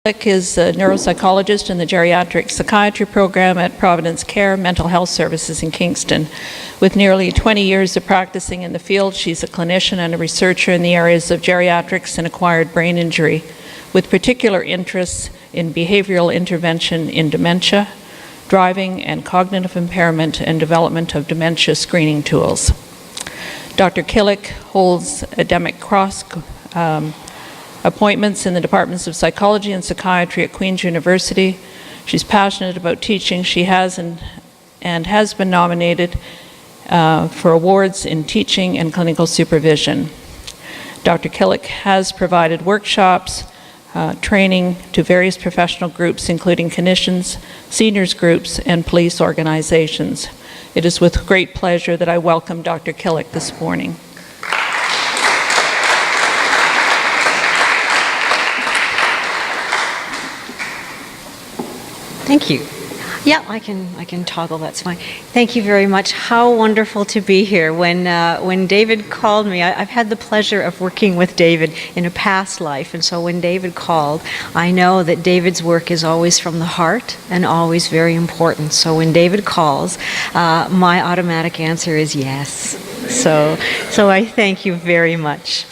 Is a neuropsychologist in the Geriatric Psychiatry Program at Providence Care Mental Health Services in Kingston. With nearly 20 years of practicing in the field, she's a clinician and a researcher in the areas of geriatrics and acquired brain injury, with particular interests in behavioral intervention in dementia, driving and cognitive impairment, and development of dementia screening tools. Dr. Kilik holds academic appointments in the departments of psychology and psychiatry at Queen's University. She's passionate about teaching. She has and has been nominated for awards in teaching and clinical supervision. Dr. Kilik has provided workshops, training to various professional groups, including clinicians, seniors groups, and police organizations. It is with great pleasure that I welcome Dr. Kilik this morning. Thank you. Yeah, I can toggle, that's fine. Thank you very much. How wonderful to be here. When David called me, I've had the pleasure of working with David in a past life, and so when David called, I know that David's work is always from the heart and always very important. So when David calls, my automatic answer is yes. So I thank you very much.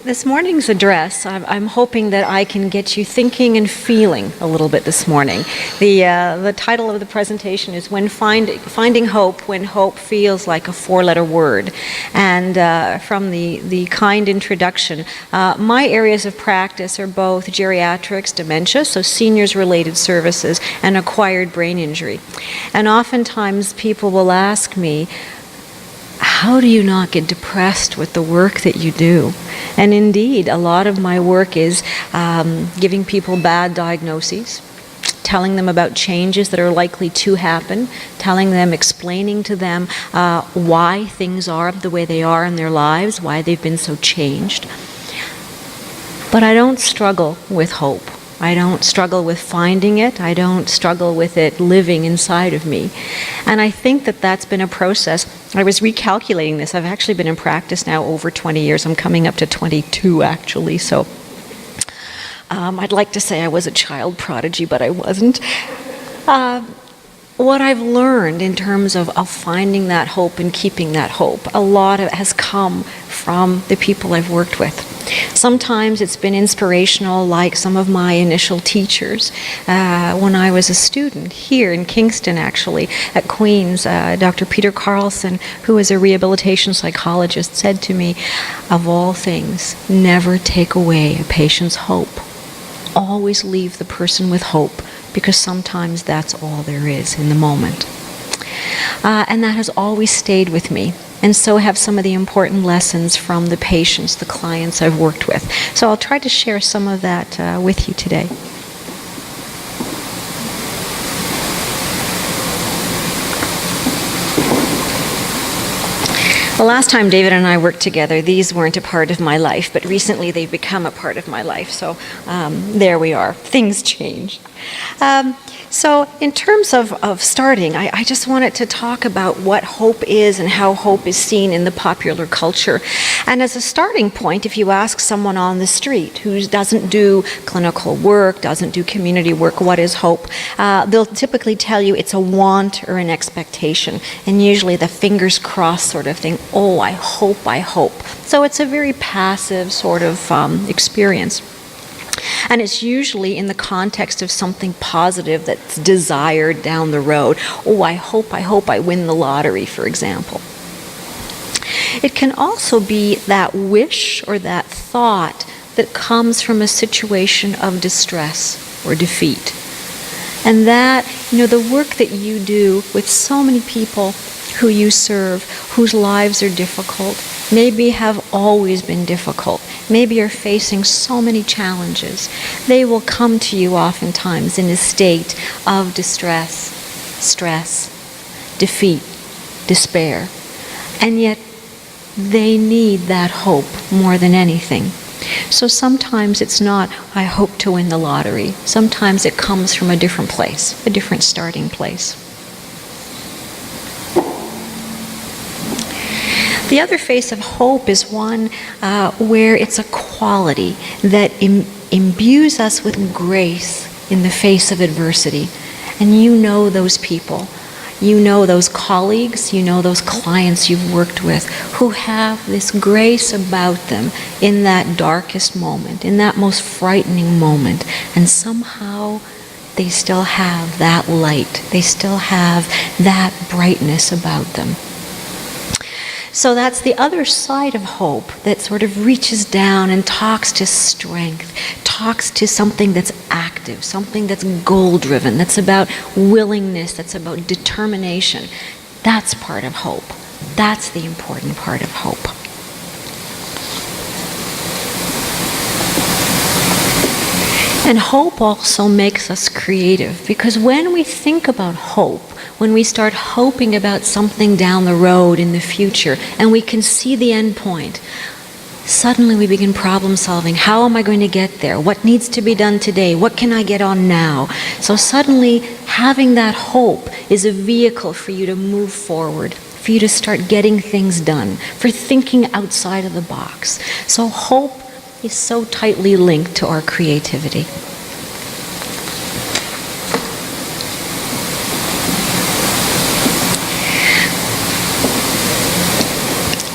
This morning's address, I'm hoping that I can get you thinking and feeling a little bit this morning. The title of the presentation is Finding Hope When Hope Feels Like a Four-Letter Word. And from the kind introduction, my areas of practice are both geriatrics, dementia, so seniors-related services, and acquired brain injury. And oftentimes people will ask me, how do you not get depressed with the work that you do? And indeed, a lot of my work is giving people bad diagnoses, telling them about changes that are likely to happen, explaining to them why things are the way they are in their lives, why they've been so changed. But I don't struggle with hope. I don't struggle with finding it. I don't struggle with it living inside of me. And I think that that's been a process. I was recalculating this. I've actually been in practice now over 20 years. I'm coming up to 22 actually. So I'd like to say I was a child prodigy, but I wasn't. What I've learned in terms of finding that hope and keeping that hope, a lot of it has come from the people I've worked with. Sometimes it's been inspirational, like some of my initial teachers. When I was a student here in Kingston, actually, at Queen's, Dr. Peter Carlson, who is a rehabilitation psychologist, said to me, of all things, never take away a patient's hope. Always leave the person with hope, because sometimes that's all there is in the moment. And that has always stayed with me. And so have some of the important lessons from the patients, the clients I've worked with. So I'll try to share some of that with you today. The last time David and I worked together, these weren't a part of my life, but recently they've become a part of my life. So there we are. Things change. So in terms of starting, I just wanted to talk about what hope is and how hope is seen in the popular culture. And as a starting point, if you ask someone on the street who doesn't do clinical work, doesn't do community work, what is hope, they'll typically tell you it's a want or an expectation. And usually the fingers crossed sort of thing, oh, I hope, I hope. So it's a very passive sort of experience. And it's usually in the context of something positive that's desired down the road. Oh, I hope I win the lottery, for example. It can also be that wish or that thought that comes from a situation of distress or defeat. And that, the work that you do with so many people who you serve, whose lives are difficult, maybe have always been difficult, maybe are facing so many challenges, they will come to you oftentimes in a state of distress, stress, defeat, despair. And yet they need that hope more than anything. So sometimes it's not, I hope to win the lottery. Sometimes it comes from a different place, a different starting place. The other face of hope is one where it's a quality that imbues us with grace in the face of adversity. And you know those people. You know those colleagues, you know those clients you've worked with who have this grace about them in that darkest moment, in that most frightening moment. And somehow they still have that light. They still have that brightness about them. So that's the other side of hope that sort of reaches down and talks to strength, talks to something that's active, something that's goal-driven, that's about willingness, that's about determination. That's part of hope. That's the important part of hope. And hope also makes us creative, because when we think about hope, when we start hoping about something down the road in the future and we can see the end point, suddenly we begin problem solving. How am I going to get there? What needs to be done today? What can I get on now? So suddenly having that hope is a vehicle for you to move forward, for you to start getting things done, for thinking outside of the box. So hope is so tightly linked to our creativity.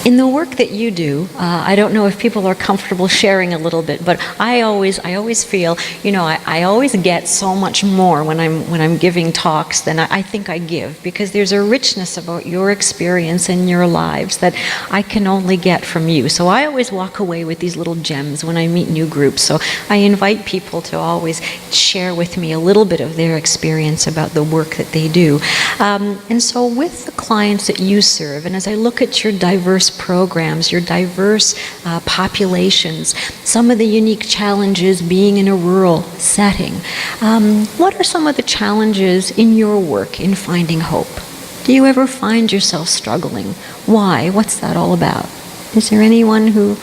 In the work that you do, I don't know if people are comfortable sharing a little bit, but I always feel, I always get so much more when I'm giving talks than I think I give, because there's a richness about your experience and your lives that I can only get from you. So I always walk away with these little gems when I meet new groups. So I invite people to always share with me a little bit of their experience about the work that they do. And so with the clients that you serve, and as I look at your diverse programs, your diverse populations, some of the unique challenges being in a rural setting. What are some of the challenges in your work in finding hope? Do you ever find yourself struggling? Why? What's that all about? Is there anyone who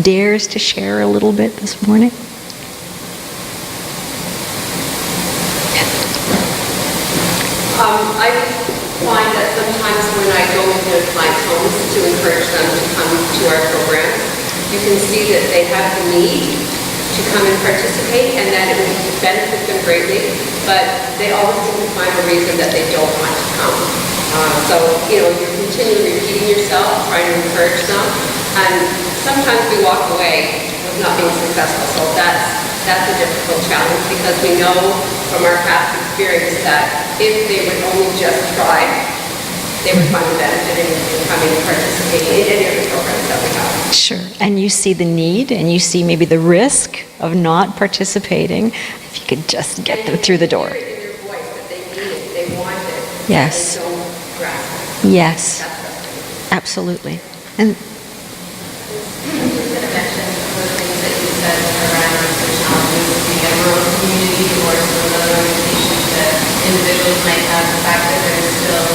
dares to share a little bit this morning? I find that sometimes when I go into clients' homes to encourage them to come to our program, you can see that they have the need to come and participate and that it would benefit them greatly, but they always seem to find a reason that they don't want to come. So, you're continually repeating yourself, trying to encourage them, and sometimes we walk away with not being successful. So that's a difficult challenge, because we know from our past experience that if they would only just try, they would find the benefit in coming and participating in any of the programs that we have. Sure. And you see the need, and you see maybe the risk of not participating, if you could just get them through the door. And you hear it in their voice that they need it, they want it, Yes. and they don't grasp it. Yes. That's frustrating. Absolutely. And I'm just going to mention the things that you said around the challenges of being a rural community or some of the other organizations that individuals might have, the fact that they're still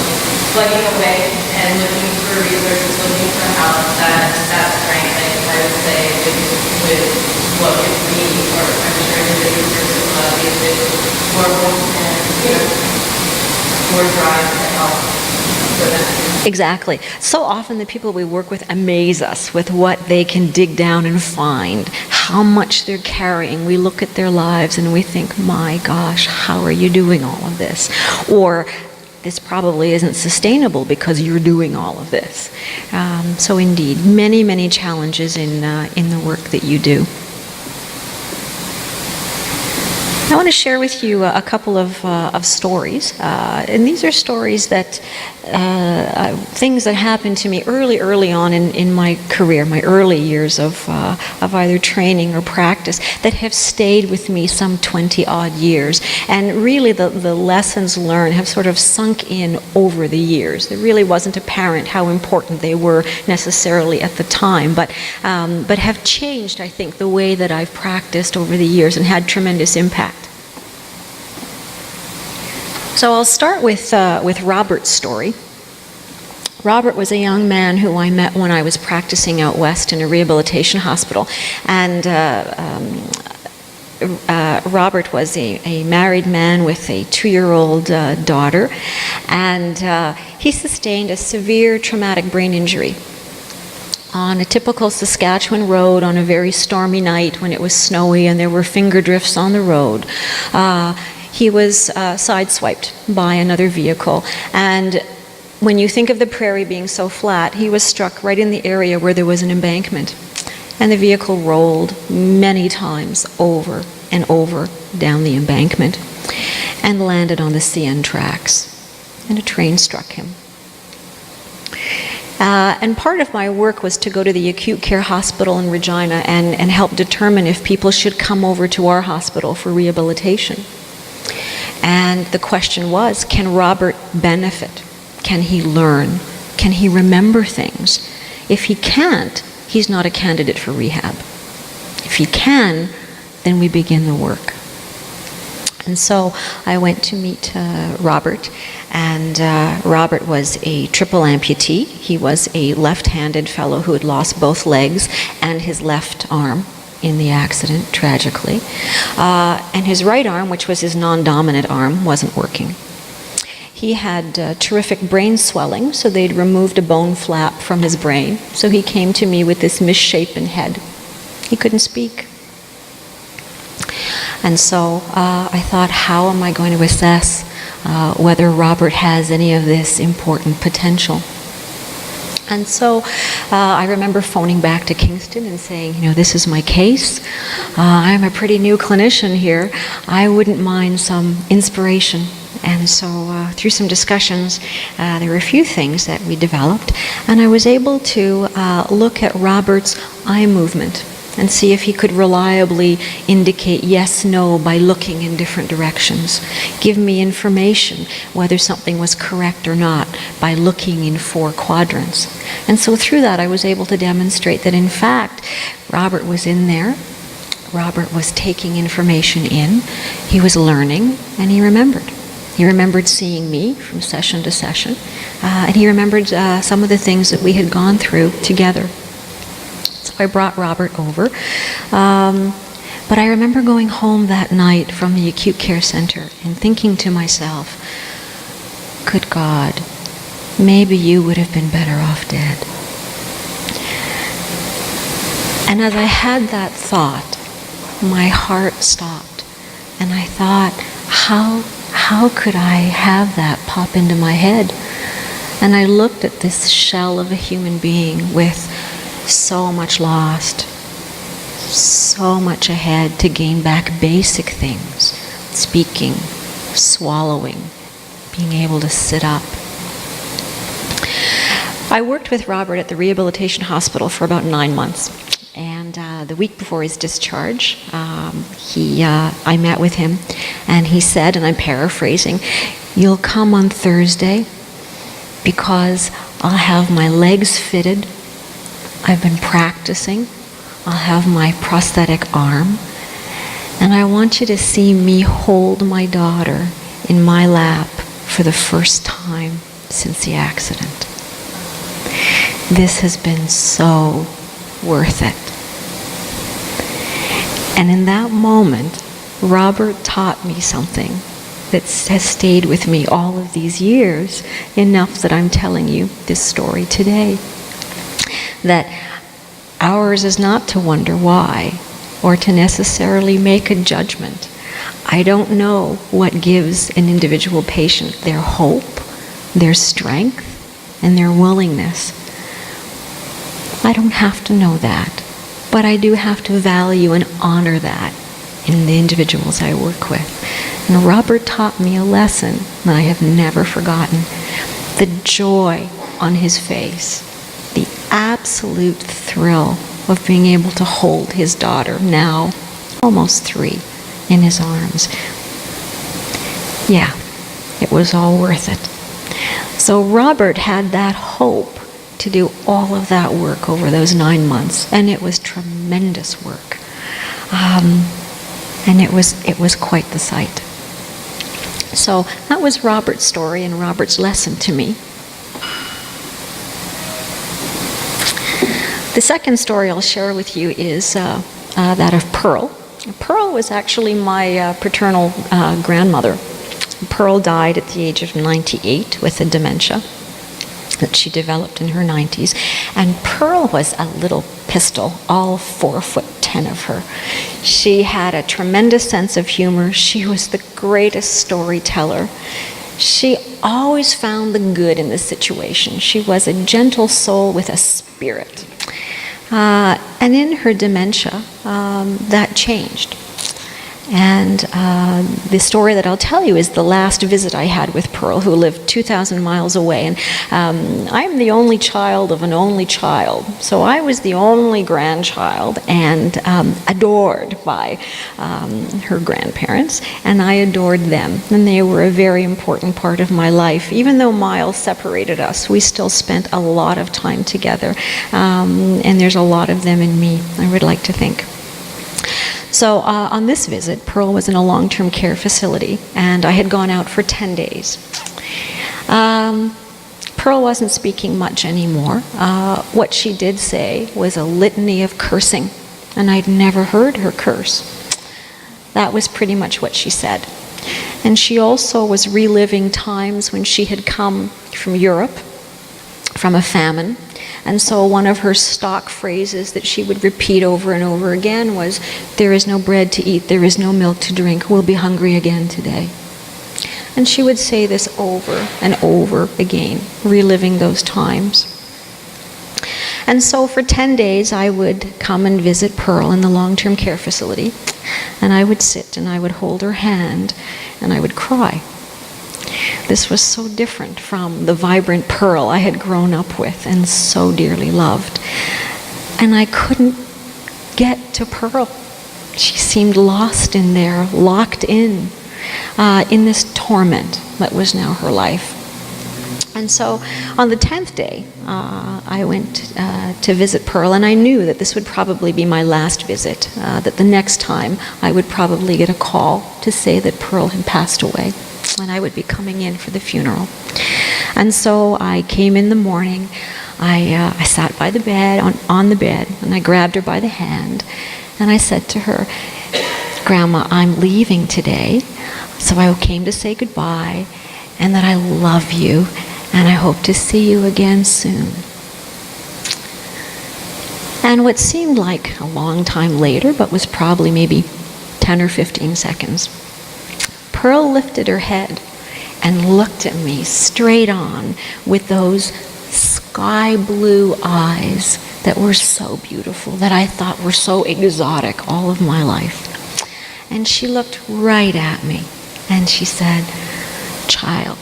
plugging away and looking for resources, looking for help, that strength, I would say, with what gives me, or I'm sure individuals versus a lot of the individuals, more hope and, more drive to help for them. exactly. So often the people we work with amaze us with what they can dig down and find, how much they're carrying. We look at their lives and we think, my gosh, how are you doing all of this? Or this probably isn't sustainable because you're doing all of this. So indeed, many, many challenges in the work that you do. I want to share with you a couple of stories, and these are stories that things that happened to me early on in my career, my early years of either training or practice, that have stayed with me some 20-odd years. And really the lessons learned have sort of sunk in over the years. It really wasn't apparent how important they were necessarily at the time, but have changed, I think, the way that I've practiced over the years and had tremendous impact. So I'll start with Robert's story. Robert was a young man who I met when I was practicing out west in a rehabilitation hospital. And Robert was a married man with a 2-year-old daughter. And he sustained a severe traumatic brain injury on a typical Saskatchewan road on a very stormy night when it was snowy and there were finger drifts on the road. He was sideswiped by another vehicle, and when you think of the prairie being so flat, he was struck right in the area where there was an embankment, and the vehicle rolled many times over and over down the embankment and landed on the CN tracks, and a train struck him. And part of my work was to go to the acute care hospital in Regina and help determine if people should come over to our hospital for rehabilitation. And the question was, can Robert benefit? Can he learn? Can he remember things? If he can't, he's not a candidate for rehab. If he can, then we begin the work. And so I went to meet Robert, and Robert was a triple amputee. He was a left-handed fellow who had lost both legs and his left arm in the accident, tragically. And his right arm, which was his non-dominant arm, wasn't working. He had terrific brain swelling, so they'd removed a bone flap from his brain. So he came to me with this misshapen head. He couldn't speak. And so I thought, how am I going to assess whether Robert has any of this important potential? And so I remember phoning back to Kingston and saying, this is my case. I'm a pretty new clinician here. I wouldn't mind some inspiration. And so through some discussions, there were a few things that we developed, and I was able to look at Robert's eye movement and see if he could reliably indicate yes, no by looking in different directions. Give me information whether something was correct or not by looking in 4 quadrants. And so through that I was able to demonstrate that in fact Robert was in there, Robert was taking information in, he was learning, and he remembered. He remembered seeing me from session to session, and he remembered some of the things that we had gone through together. So I brought Robert over, but I remember going home that night from the acute care center and thinking to myself, good God, maybe you would have been better off dead. And as I had that thought, my heart stopped, and I thought, how could I have that pop into my head? And I looked at this shell of a human being with so much lost, so much ahead to gain back basic things, speaking, swallowing, being able to sit up. I worked with Robert at the rehabilitation hospital for about 9 months. And the week before his discharge, I met with him, and he said, and I'm paraphrasing, "You'll come on Thursday because I'll have my legs fitted. I've been practicing. I'll have my prosthetic arm, and I want you to see me hold my daughter in my lap for the first time since the accident. This has been so worth it." And in that moment, Robert taught me something that has stayed with me all of these years, enough that I'm telling you this story today. That ours is not to wonder why, or to necessarily make a judgment. I don't know what gives an individual patient their hope, their strength, and their willingness. I don't have to know that, but I do have to value and honor that in the individuals I work with. And Robert taught me a lesson that I have never forgotten. The joy on his face, the absolute thrill of being able to hold his daughter, now almost 3, in his arms. Yeah, it was all worth it. So Robert had that hope to do all of that work over those 9 months, and it was tremendous work. And it was quite the sight. So that was Robert's story and Robert's lesson to me. The second story I'll share with you is that of Pearl. Pearl was actually my paternal grandmother. Pearl died at the age of 98 with a dementia. that she developed in her 90s. And Pearl was a little pistol, all 4'10" of her. She had a tremendous sense of humor. She was the greatest storyteller. She always found the good in the situation. She was a gentle soul with a spirit. And in her dementia, that changed. And the story that I'll tell you is the last visit I had with Pearl, who lived 2,000 miles away. And I'm the only child of an only child. So I was the only grandchild and adored by her grandparents. And I adored them. And they were a very important part of my life. Even though miles separated us, we still spent a lot of time together. And there's a lot of them in me, I would like to think. So on this visit, Pearl was in a long-term care facility, and I had gone out for 10 days. Pearl wasn't speaking much anymore. What she did say was a litany of cursing, and I'd never heard her curse. That was pretty much what she said. And she also was reliving times when she had come from Europe, from a famine. And so one of her stock phrases that she would repeat over and over again was, "There is no bread to eat, there is no milk to drink, we'll be hungry again today." And she would say this over and over again, reliving those times. And so for 10 days I would come and visit Pearl in the long-term care facility, and I would sit and I would hold her hand and I would cry. This was so different from the vibrant Pearl I had grown up with and so dearly loved. And I couldn't get to Pearl. She seemed lost in there, locked in this torment that was now her life. And so on the 10th day, I went to visit Pearl, and I knew that this would probably be my last visit, that the next time I would probably get a call to say that Pearl had passed away, and I would be coming in for the funeral. And so I came in the morning, I sat by the bed, on the bed, and I grabbed her by the hand, and I said to her, "Grandma, I'm leaving today, so I came to say goodbye, and that I love you, and I hope to see you again soon." And what seemed like a long time later, but was probably maybe 10 or 15 seconds, Pearl lifted her head and looked at me straight on with those sky blue eyes that were so beautiful, that I thought were so exotic all of my life. And she looked right at me and she said, "Child,"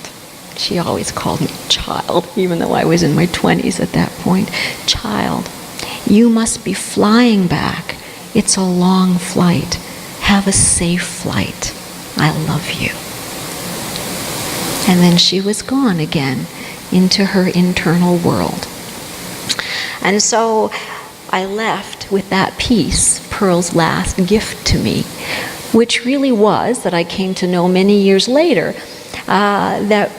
she always called me child, even though I was in my 20s at that point, "Child, you must be flying back. It's a long flight. Have a safe flight. I love you." And then she was gone again into her internal world. And so I left with that piece, Pearl's last gift to me, which really was, that I came to know many years later, that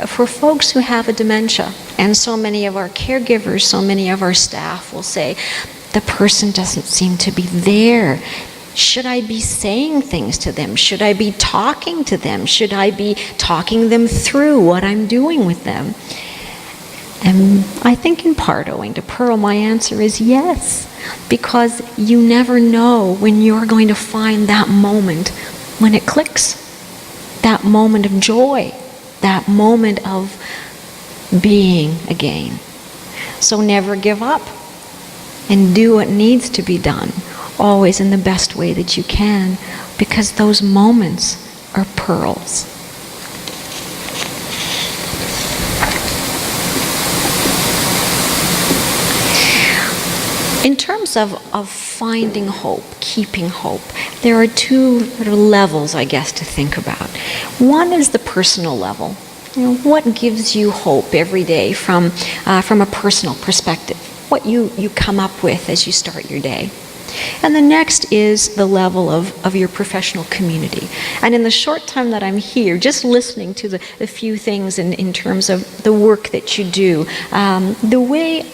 for folks who have a dementia, and so many of our caregivers, so many of our staff will say, "The person doesn't seem to be there. Should I be saying things to them? Should I be talking to them? Should I be talking them through what I'm doing with them?" And I think in part owing to Pearl, my answer is yes, because you never know when you're going to find that moment when it clicks, that moment of joy, that moment of being again. So never give up, and do what needs to be done, always in the best way that you can, because those moments are pearls. In terms of finding hope, keeping hope, there are two sort of levels, I guess, to think about. One is the personal level. You know, what gives you hope every day from a personal perspective? What you come up with as you start your day. And the next is the level of your professional community. And in the short time that I'm here, just listening to the few things in terms of the work that you do, the way,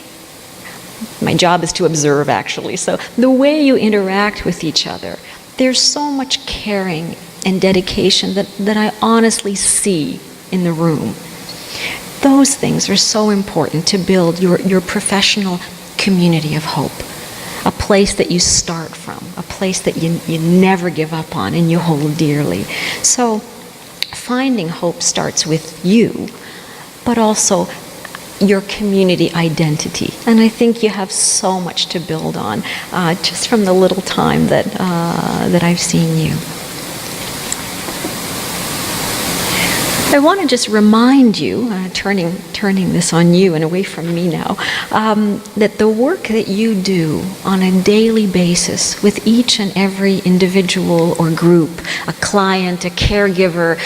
my job is to observe actually, so the way you interact with each other, there's so much caring and dedication that I honestly see in the room. Those things are so important to build your professional community of hope. A place that you start from, a place that you never give up on and you hold dearly. So finding hope starts with you, but also your community identity. And I think you have so much to build on just from the little time that I've seen you. I want to just remind you, turning this on you and away from me now, that the work that you do on a daily basis with each and every individual or group, a client, a caregiver,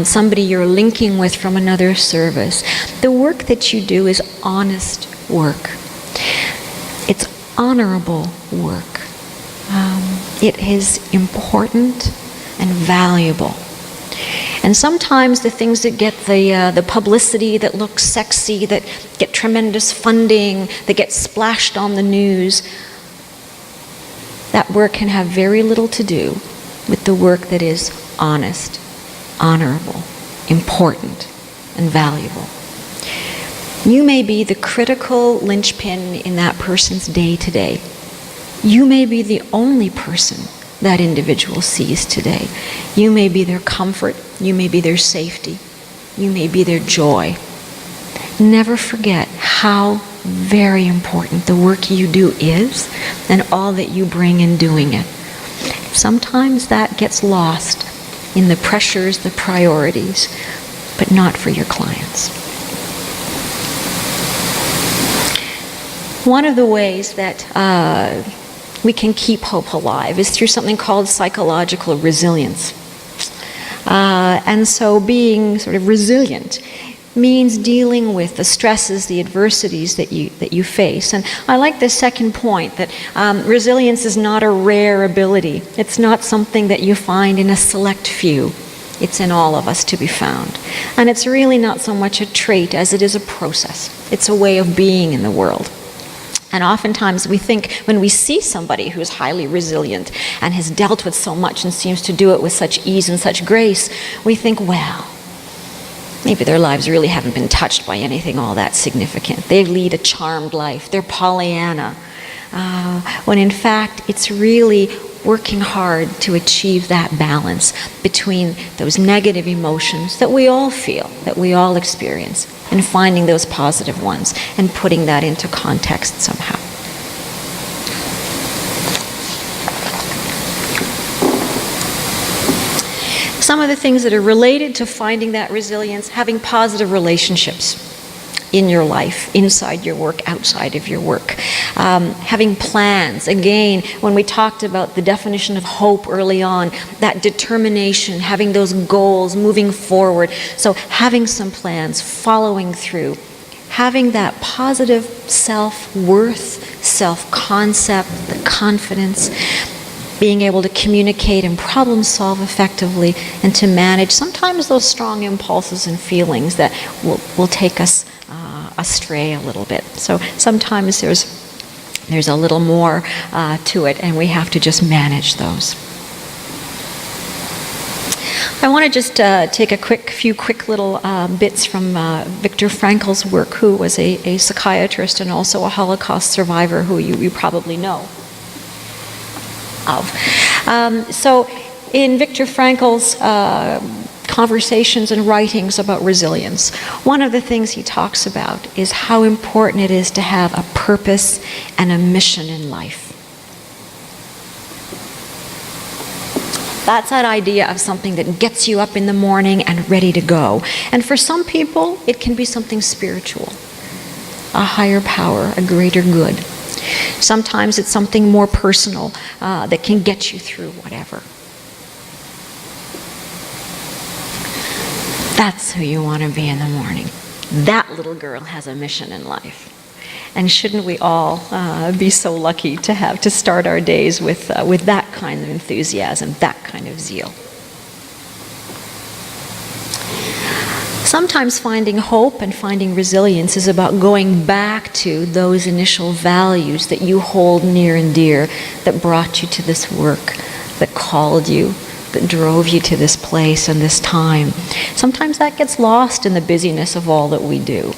somebody you're linking with from another service, the work that you do is honest work. It's honorable work. It is important and valuable. And sometimes the things that get the publicity, that look sexy, that get tremendous funding, that get splashed on the news, that work can have very little to do with the work that is honest, honorable, important, and valuable. You may be the critical linchpin in that person's day-to-day. You may be the only person that individual sees today. You may be their comfort, you may be their safety, you may be their joy. Never forget how very important the work you do is and all that you bring in doing it. Sometimes that gets lost in the pressures, the priorities, but not for your clients. One of the ways that we can keep hope alive is through something called psychological resilience. And so being sort of resilient means dealing with the stresses, the adversities that you face. And I like the second point, that resilience is not a rare ability. It's not something that you find in a select few. It's in all of us to be found. And it's really not so much a trait as it is a process. It's a way of being in the world. And oftentimes we think, when we see somebody who's highly resilient and has dealt with so much and seems to do it with such ease and such grace, we think, well, maybe their lives really haven't been touched by anything all that significant. They lead a charmed life. They're Pollyanna. When in fact, it's really working hard to achieve that balance between those negative emotions that we all feel, that we all experience, and finding those positive ones and putting that into context somehow. Some of the things that are related to finding that resilience: having positive relationships in your life, inside your work, outside of your work. Having plans. Again, when we talked about the definition of hope early on, that determination, having those goals, moving forward. So having some plans, following through. Having that positive self-worth, self-concept, the confidence, being able to communicate and problem solve effectively, and to manage sometimes those strong impulses and feelings that will take us astray a little bit. So sometimes there's a little more to it, and we have to just manage those. I want to just take a few quick little bits from Viktor Frankl's work, who was a psychiatrist and also a Holocaust survivor, who you probably know of. So in Viktor Frankl's conversations and writings about resilience, one of the things he talks about is how important it is to have a purpose and a mission in life. That's that idea of something that gets you up in the morning and ready to go. And for some people, it can be something spiritual, a higher power, a greater good. Sometimes it's something more personal that can get you through whatever. That's who you want to be in the morning. That little girl has a mission in life. And shouldn't we all be so lucky to start our days with that kind of enthusiasm, that kind of zeal? Sometimes finding hope and finding resilience is about going back to those initial values that you hold near and dear, that brought you to this work, that called you, that drove you to this place and this time. Sometimes that gets lost in the busyness of all that we do.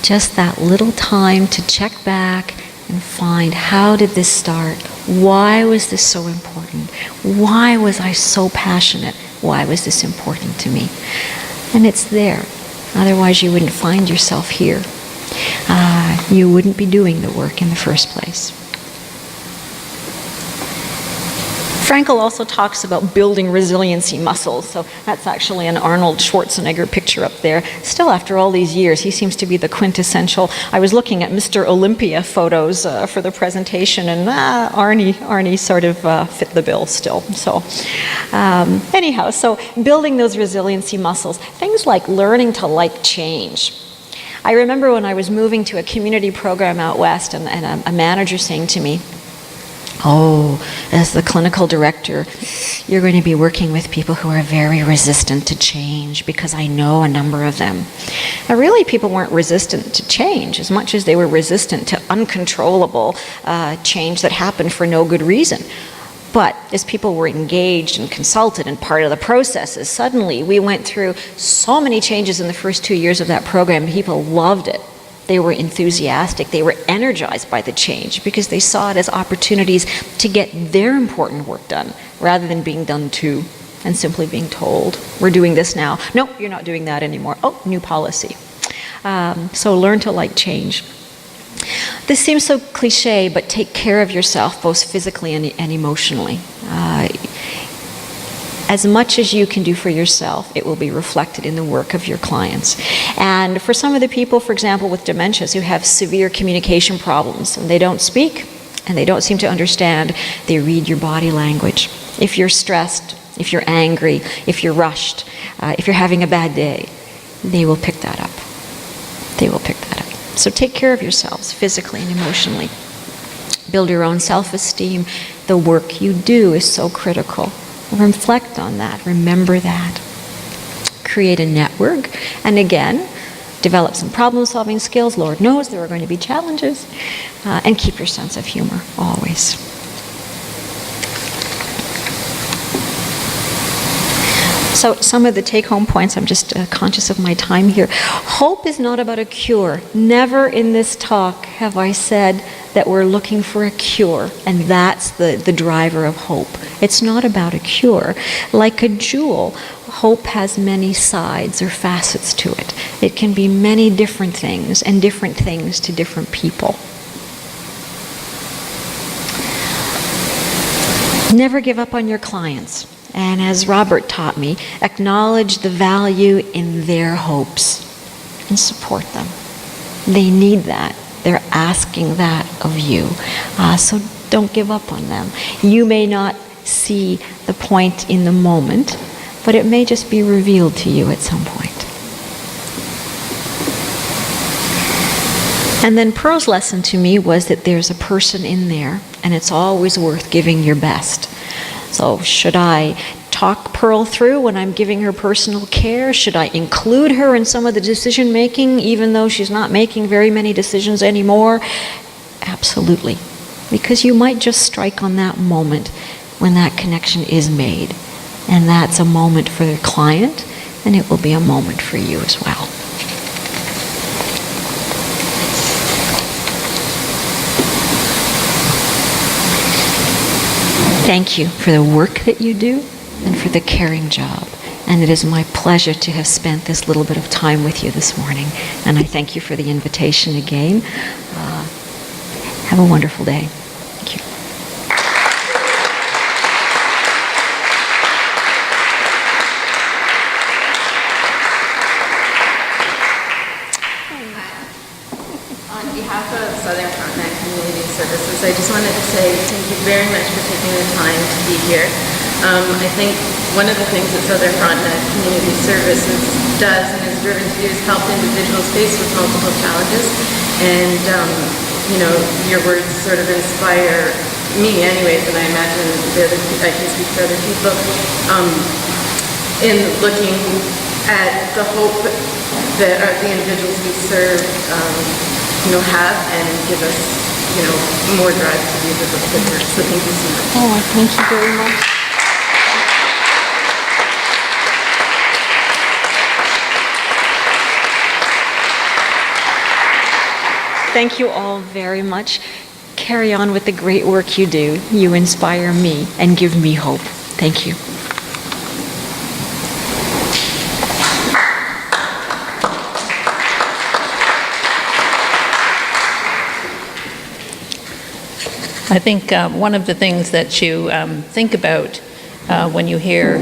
Just that little time to check back and find, how did this start? Why was this so important? Why was I so passionate? Why was this important to me? And it's there. Otherwise you wouldn't find yourself here. You wouldn't be doing the work in the first place. Frankel also talks about building resiliency muscles. So that's actually an Arnold Schwarzenegger picture up there. Still, after all these years, he seems to be the quintessential. I was looking at Mr. Olympia photos for the presentation, and Arnie sort of fit the bill still. So anyhow, so building those resiliency muscles. Things like learning to like change. I remember when I was moving to a community program out west, and a manager saying to me, "Oh, as the clinical director, you're going to be working with people who are very resistant to change, because I know a number of them." Now, really, people weren't resistant to change as much as they were resistant to uncontrollable change that happened for no good reason. But as people were engaged and consulted and part of the processes, suddenly we went through so many changes in the first 2 years of that program. People loved it. They were enthusiastic. They were energized by the change because they saw it as opportunities to get their important work done rather than being done to and simply being told, "We're doing this now." "No, you're not doing that anymore." "Oh, new policy." So learn to like change. This seems so cliche, but take care of yourself both physically and emotionally. As much as you can do for yourself, it will be reflected in the work of your clients. And for some of the people, for example, with dementias who have severe communication problems, and they don't speak, and they don't seem to understand, they read your body language. If you're stressed, if you're angry, if you're rushed, if you're having a bad day, they will pick that up. They will pick that up. So take care of yourselves physically and emotionally. Build your own self-esteem. The work you do is so critical. Reflect on that. Remember that. Create a network. And again, develop some problem-solving skills. Lord knows there are going to be challenges. And keep your sense of humor always. So some of the take-home points, I'm just conscious of my time here. Hope is not about a cure. Never in this talk have I said that we're looking for a cure, and that's the driver of hope. It's not about a cure. Like a jewel, hope has many sides or facets to it. It can be many different things, and different things to different people. Never give up on your clients. And as Robert taught me, acknowledge the value in their hopes and support them. They need that. They're asking that of you. So don't give up on them. You may not see the point in the moment, but it may just be revealed to you at some point. And then Pearl's lesson to me was that there's a person in there, and it's always worth giving your best. So should I talk Pearl through when I'm giving her personal care? Should I include her in some of the decision making, even though she's not making very many decisions anymore? Absolutely. Because you might just strike on that moment when that connection is made. And that's a moment for the client, and it will be a moment for you as well. Thank you for the work that you do and for the caring job. And it is my pleasure to have spent this little bit of time with you this morning. And I thank you for the invitation again. Have a wonderful day. Thank you. On behalf of Southern Frontenac Community Services, I just wanted to say thank you very much for taking the time to be here. I think one of the things that Southern Frontenac Community Services does and is driven to do is help individuals faced with multiple challenges. And, you know, your words sort of inspire me anyways, and I imagine I can speak for other people, in looking at the hope that the individuals we serve have and give us, more drive to do the good work. So thank you so much. Oh, thank you very much. Thank you all very much. Carry on with the great work you do. You inspire me and give me hope. Thank you. I think one of the things that you think about when you hear